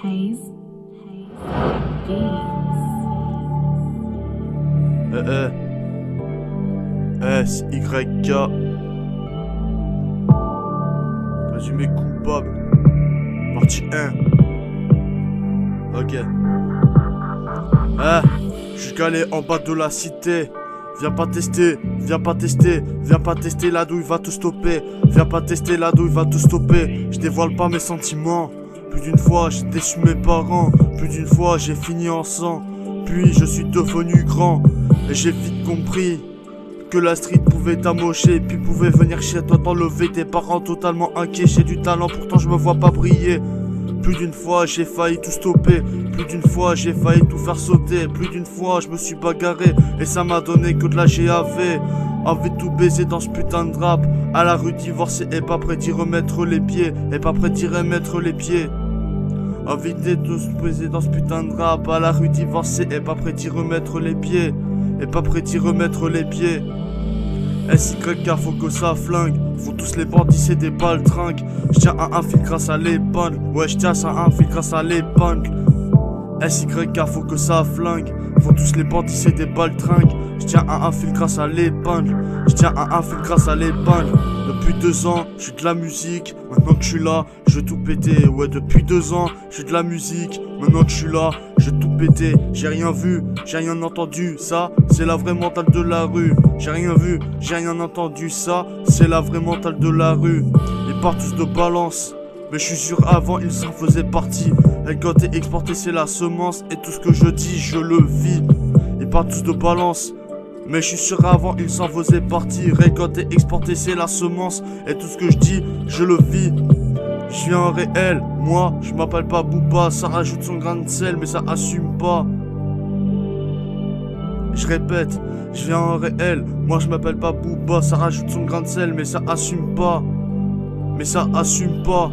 Haze. Beats. SYK. Présumé coupable. Partie 1. Ok. Je suis calé en bas de la cité. Viens pas tester, viens pas tester, viens pas tester, la douille va te stopper. Viens pas tester, la douille va te stopper. Je dévoile pas mes sentiments. Plus d'une fois j'ai déçu mes parents. Plus d'une fois j'ai fini en sang. Puis je suis devenu grand. Et j'ai vite compris que la street pouvait t'amocher. Puis pouvait venir chez toi t'enlever tes parents totalement inquiets. J'ai du talent pourtant je me vois pas briller. Plus d'une fois j'ai failli tout stopper. Plus d'une fois j'ai failli tout faire sauter. Plus d'une fois je me suis bagarré. Et ça m'a donné que de la GAV. Envie de tout baiser dans ce putain de rap. À la rue divorcée et pas prêt d'y remettre les pieds. Et pas prêt d'y remettre les pieds. Envie de tout baiser dans ce putain de rap. À la rue divorcée et pas prêt d'y remettre les pieds. Et pas prêt d'y remettre les pieds. SYK, faut que ça flingue. Faut tous les bandits, c'est des baltringues. J'tiens à un fil grâce à l'épingle. Ouais, j'tiens à un fil grâce à l'épingle. SYK, faut que ça flingue. Faut tous les bandits, c'est des baltringues. J'tiens à un fil grâce à l'épingle. J'tiens à un fil grâce à l'épingle. Depuis 2 ans, je de la musique. Maintenant que je suis là, je vais tout péter. Ouais, depuis 2 ans, je de la musique. Maintenant que je suis là, je vais tout péter. J'ai rien vu, j'ai rien entendu. Ça, c'est la vraie mentale de la rue. J'ai rien vu, j'ai rien entendu. Ça, c'est la vraie mentale de la rue. Ils partent tous de balance. Mais je suis sûr avant ils s'en faisaient partie. Récolter, exporter c'est la semence. Et tout ce que je dis je le vis. Ils partent tous de balance. Mais je suis sûr avant ils s'en faisaient partie. Récolter, exporter c'est la semence. Et tout ce que je dis je le vis. Je viens en réel, moi je m'appelle pas Booba. Ça rajoute son grain de sel mais ça assume pas. Je répète, je viens en réel, moi je m'appelle pas Booba. Ça rajoute son grain de sel mais ça assume pas. Mais ça assume pas.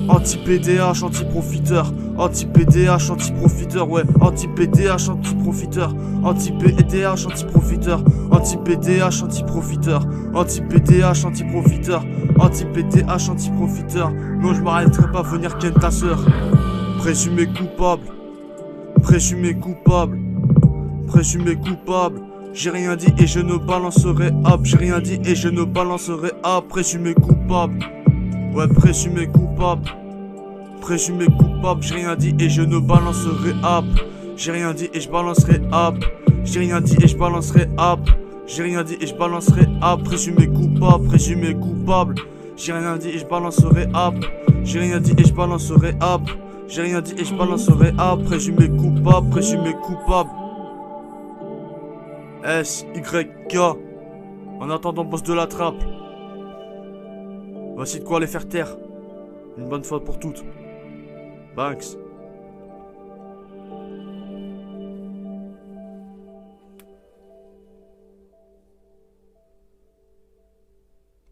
Anti-PDH, anti-profiteur. Anti-PDH, anti-profiteur, ouais. Anti-PDH, anti-profiteur. Anti-PDH, anti-profiteur. Anti-PDH, anti-profiteur. Anti-PDH, anti-profiteur. Anti-PDH, anti-profiteur. Non, je m'arrêterai pas à venir ken ta sœur. Présumé coupable. Présumé coupable. Présumé coupable. J'ai rien dit et je ne balancerai up. J'ai rien dit et je ne balancerai up. Présumé coupable. Ouais, présumé coupable. Présumé coupable, j'ai rien dit et je ne balancerai up. J'ai rien dit et je balancerai up. J'ai rien dit et je balancerai up. J'ai rien dit et je balancerai up. Présumé coupable, présumé coupable. J'ai rien dit et je balancerai up. J'ai rien dit et je balancerai up. J'ai rien dit et je balancerai up. Présumé coupable, présumé coupable. SYK. En attendant, boss de la trappe. Voici de quoi les faire taire. Une bonne fois pour toutes. Banks.